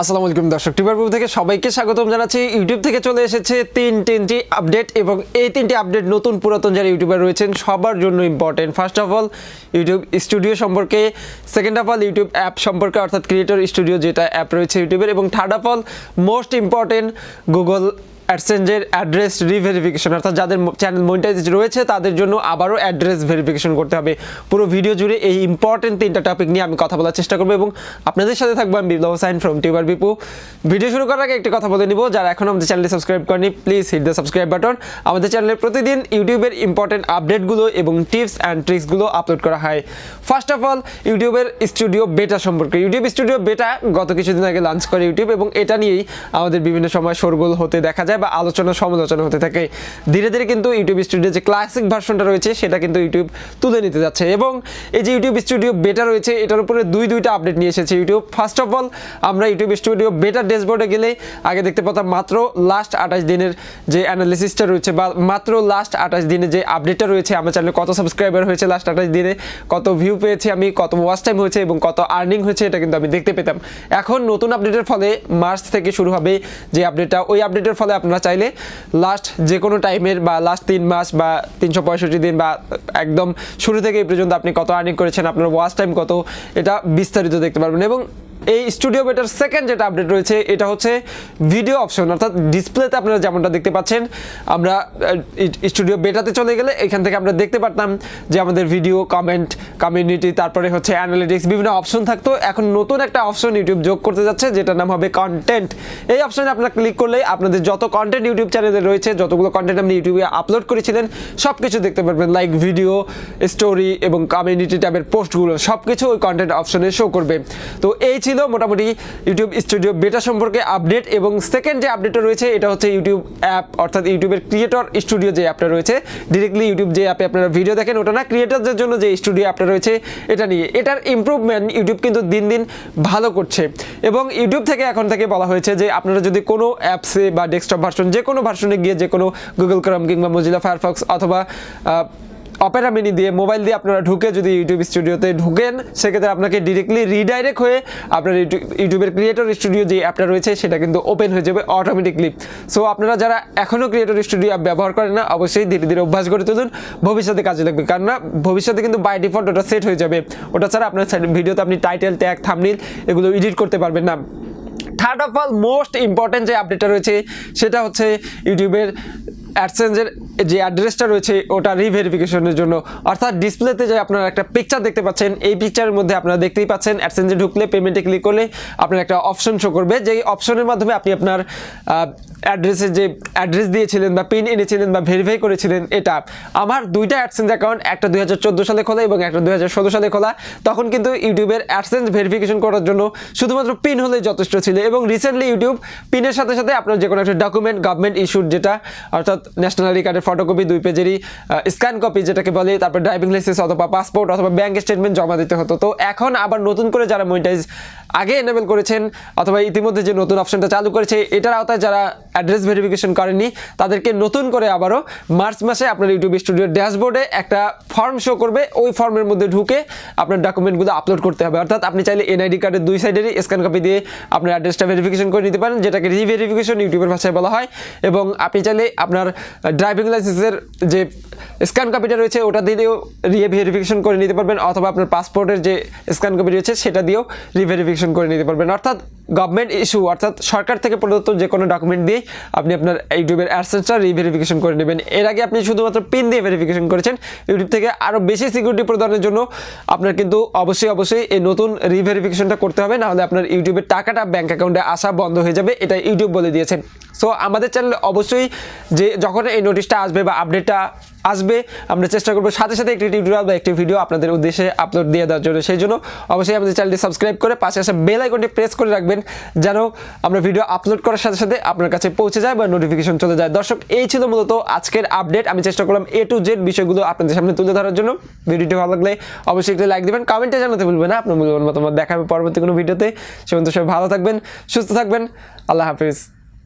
আসসালামু-আলাইকুম দর্শক, টিউবরবিপু থেকে সবাইকে স্বাগতম জানাচ্ছি। ইউটিউব থেকে চলে এসেছে তিনটি আপডেট এবং এই তিনটি আপডেট নতুন পুরাতন যারা ইউটিউবার রয়েছেন সবার জন্য important. First of all YouTube studio সম্পর্কে, second of all YouTube app সম্পর্কে অর্থাৎ ক্রিয়েটর স্টুডিও যেটা অ্যাপ রয়েছে ইউটিউবের, এবং third of all most important Google অ্যাডসেন্সের অ্যাড্রেস রিভেরিফিকেশন, অর্থাৎ যাদের চ্যানেল মনিটাইজ রয়েছে তাদের জন্য আবারও অ্যাড্রেস ভেরিফিকেশন করতে হবে। পুরো ভিডিও জুড়ে এই ইম্পর্টেন্ট তিনটা টপিক নিয়ে আমি কথা বলার চেষ্টা করবো এবং আপনাদের সাথে থাকবো আমি বিপ্লব ফ্রম TUBERbipu। ভিডিও শুরু করার আগে একটি কথা বলে নিব, যারা এখন আমাদের চ্যানেলটি সাবস্ক্রাইব করেনি please hit the subscribe button. আমাদের চ্যানেলে প্রতিদিন ইউটিউবের ইম্পর্টেন্ট আপডেটগুলো এবং টিপস অ্যান্ড ট্রিক্সগুলো আপলোড করা হয়। ফার্স্ট অফ অল ইউটিউবের স্টুডিও বেটা সম্পর্কে। ইউটিউব স্টুডিও বেটা গত কিছুদিন আগে লঞ্চ করে ইউটিউব, এবং এটা নিয়েই আমাদের বিভিন্ন সময় শোরগোল হতে দেখা যায় বা আলোচনা সমালোচনা হতে থাকে। ধীরে ধীরে কিন্তু ইউটিউব স্টুডিও যে ক্লাসিক ভার্সনটা রয়েছে সেটা কিন্তু ইউটিউব তুলে নিতে যাচ্ছে, এবং এই যে ইউটিউব স্টুডিও বেটা রয়েছে এটার উপরে দুইটা আপডেট নিয়ে এসেছে ইউটিউব। ফার্স্ট অফ অল আমরা ইউটিউব স্টুডিও বেটা ড্যাশবোর্ডে গেলে আগে দেখতে পেতাম মাত্র লাস্ট 28 দিনের যে অ্যানালিসিসটা রয়েছে বা মাত্র লাস্ট 28 দিনের যে আপডেটটা রয়েছে, আমার চ্যানেলে কত সাবস্ক্রাইবার হয়েছে লাস্ট 28 দিনে, কত ভিউ পেয়েছি আমি, কত ওয়াচ টাইম হয়েছে এবং কত আর্নিং হয়েছে, এটা কিন্তু আমি দেখতে পেতাম। এখন নতুন আপডেটের ফলে মার্চ থেকে শুরু হবে যে আপডেটটা, ওই আপডেটের ফলে আপনারা চাইলে লাস্ট যে কোনো টাইমের বা লাস্ট 3 মাস বা 365 দিন বা একদম শুরু থেকে এই পর্যন্ত আপনি কত আর্নিং করেছেন, আপনার ওয়াচ টাইম কত, এটা বিস্তারিত দেখতে পারবেন। এবং এই স্টুডিও বেটার সেকেন্ড যেটা আপডেট রয়েছে এটা হচ্ছে ভিডিও অপশন, অর্থাৎ ডিসপ্লেতে আপনারা যেমনটা দেখতে পাচ্ছেন, আমরা স্টুডিও বেটাতে চলে গেলে এখান থেকে আমরা দেখতে পারতাম যে আমাদের ভিডিও, কমেন্ট, কমিউনিটি, তারপরে হচ্ছে অ্যানালিটিক্স, বিভিন্ন অপশন থাকতো। এখন নতুন একটা অপশন ইউটিউব যোগ করতে যাচ্ছে যেটার নাম হবে কন্টেন্ট। এই অপশনে আপনারা ক্লিক করলে আপনাদের যত কন্টেন্ট ইউটিউব চ্যানেলে রয়েছে, যতগুলো কন্টেন্ট আপনি ইউটিউবে আপলোড করেছিলেন সব কিছু দেখতে পারবেন, লাইক ভিডিও, স্টোরি এবং কমিউনিটি ট্যাবের পোস্টগুলো সব কিছু ওই কন্টেন্ট অপশনে শো করবে। তো এই ছিল মোটামুটি ইউটিউব স্টুডিও বেটা সম্পর্কে আপডেট। এবং সেকেন্ড যে আপডেটটা রয়েছে এটা হচ্ছে ইউটিউব অ্যাপ, অর্থাৎ ইউটিউবের ক্রিয়েটর স্টুডিও যে অ্যাপটা রয়েছে, ডিরেক্টলি ইউটিউব যে অ্যাপে আপনারা ভিডিও দেখেন ওটা না, ক্রিয়েটরদের জন্য যে স্টুডিও অ্যাপটা রয়েছে এটা নিয়ে। এটার ইমপ্রুভমেন্ট ইউটিউব কিন্তু দিন দিন ভালো করছে, এবং ইউটিউব থেকে এখন থেকে বলা হয়েছে যে আপনারা যদি কোনো অ্যাপসে বা ডেস্কটপ ভার্সন যে কোনো ভার্সনে গিয়ে যে কোনো গুগল ক্রোম কিংবা মজিলা ফায়ারফক্স অথবা অপেরা মিনি দিয়ে মোবাইল দিয়ে আপনারা ঢুকে যদি ইউটিউব স্টুডিওতে ঢুকেন, সেক্ষেত্রে আপনাকে ডিরেক্টলি রিডাইরেক্ট হয়ে আপনার ইউটিউবের ক্রিয়েটর স্টুডিও যে অ্যাপটা রয়েছে সেটা কিন্তু ওপেন হয়ে যাবে অটোমেটিকলি। সো আপনারা যারা এখনও ক্রিয়েটর স্টুডিও অ্যাপ ব্যবহার করেন না, অবশ্যই ধীরে ধীরে অভ্যাস করে তুলুন, ভবিষ্যতে কাজে লাগবে। কারণ না, ভবিষ্যতে কিন্তু বাই ডিফল্ট ওটা সেট হয়ে যাবে, ওটা ছাড়া আপনার ভিডিওতে আপনি টাইটেল, ট্যাগ, থাম্বনেইল এগুলো এডিট করতে পারবেন না। Third of all most important যে আপডেটটা রয়েছে সেটা হচ্ছে ইউটিউবের অ্যাডসেন্সের যে অ্যাড্রেসটা রয়েছে ওটা রিভেরিফিকেশনের জন্য, অর্থাৎ ডিসপ্লেতে যে আপনারা একটা পিকচার দেখতে পাচ্ছেন, এই পিকচারের মধ্যে আপনারা দেখতেই পাচ্ছেন অ্যাডসেন্সে ঢুকলে পেমেন্টে ক্লিক করলে আপনার একটা অপশন শো করবে, যেই অপশনের মাধ্যমে আপনি আপনার অ্যাড্রেসের যে অ্যাড্রেস দিয়েছিলেন বা পিন এনেছিলেন বা ভেরিফাই করেছিলেন। এটা আমার দুইটা অ্যাডসেন্স অ্যাকাউন্ট, একটা 2014 সালে খোলা এবং একটা 2016 সালে খোলা। তখন কিন্তু ইউটিউবের অ্যাডসেন্স ভেরিফিকেশন করার জন্য শুধুমাত্র পিন হলেই যথেষ্ট ছিল, এবং রিসেন্টলি ইউটিউব পিনের সাথে সাথে আপনার যে কোনো একটা ডকুমেন্ট, গভর্নমেন্ট ইস্যুড যেটা, অর্থাৎ ন্যাশনাল আইডি কার্ডের ফটোকপি 2 পেজেরই স্ক্যান কপি যেটাকে বলে, তারপর ড্রাইভিং লাইসেন্স অথবা পাসপোর্ট অথবা ব্যাঙ্ক স্টেটমেন্ট জমা দিতে হতো। তো এখন আবার নতুন করে যারা মনিটাইজ আগে এনেবল করেছেন অথবা ইতিমধ্যে যে নতুন অপশনটা চালু করেছে এটার আওতায় যারা অ্যাড্রেস ভেরিফিকেশন করেনি, তাদেরকে নতুন করে আবারও মার্চ মাসে আপনার ইউটিউব স্টুডিওর ড্যাশবোর্ডে একটা ফর্ম শো করবে, ওই ফর্মের মধ্যে ঢুকে আপনার ডকুমেন্টগুলো আপলোড করতে হবে। অর্থাৎ আপনি চাইলে এনআইডি কার্ডের 2 সাইডেরই স্ক্যান কপি দিয়ে আপনার অ্যাড্রেসটা ভেরিফিকেশন করে নিতে পারেন, যেটাকে রিভেরিফিকেশন ইউটিউবের ভাষায় বলা হয়। এবং আপনি চাইলে আপনার ড্রাইভিং লাইসেন্সের যে স্ক্যান কপিটা রয়েছে ওটা দিয়েও রিভেরিফিকেশন করে নিতে পারবেন, অথবা আপনার পাসপোর্টের যে স্ক্যান কপি রয়েছে সেটা দিয়েও রিভেরিফিকেশন করে নিতে পারবেন। অর্থাৎ গভর্নমেন্ট ইস্যু অর্থাৎ সরকার থেকে প্রদত্ত যে কোনো ডকুমেন্ট দিয়ে আপনি আপনার ইউটিউবের অ্যাডসেন্সটা রিভেরিফিকেশন করে নেবেন। এর আগে আপনি শুধুমাত্র পিন দিয়ে ভেরিফিকেশন করেছেন, ইউটিউব থেকে আরও বেশি সিকিউরিটি প্রদানের জন্য আপনার কিন্তু অবশ্যই এই নতুন রিভেরিফিকেশনটা করতে হবে, নাহলে আপনার ইউটিউবের টাকাটা ব্যাঙ্ক অ্যাকাউন্টে আসা বন্ধ হয়ে যাবে, এটা ইউটিউব বলে দিয়েছে। সো আমাদের চ্যানেলে অবশ্যই যে যখন এই নোটিশটা আসবে বা আপডেটটা আসবে, আমরা চেষ্টা করবো সাথে সাথে একটি টিউটোরিয়াল বা একটি ভিডিও আপনাদের উদ্দেশ্যে আপলোড দিয়ে দেওয়ার জন্য। সেই জন্য অবশ্যই আমাদের চ্যানেলটি সাবস্ক্রাইব করে পাশে আসা বেল আইকনটি প্রেস করে রাখবেন, যেন আমরা ভিডিও আপলোড করার সাথে সাথে আপনার কাছে পৌঁছে যায় বা নোটিফিকেশন চলে যায়। দর্শক, এই ছিল মূলত আজকের আপডেট। আমি চেষ্টা করলাম A to Z বিষয়গুলো আপনাদের সামনে তুলে ধরার জন্য। ভিডিওটি ভালো লাগলে অবশ্যই একটি লাইক দেবেন, কমেন্টে জানাতে ভুলবেন না আপনার মূল্যবান মতামত। দেখা হবে পরবর্তী কোনো ভিডিওতে। সে পর্যন্ত সবাই ভালো থাকবেন, সুস্থ থাকবেন। আল্লাহ হাফিজ।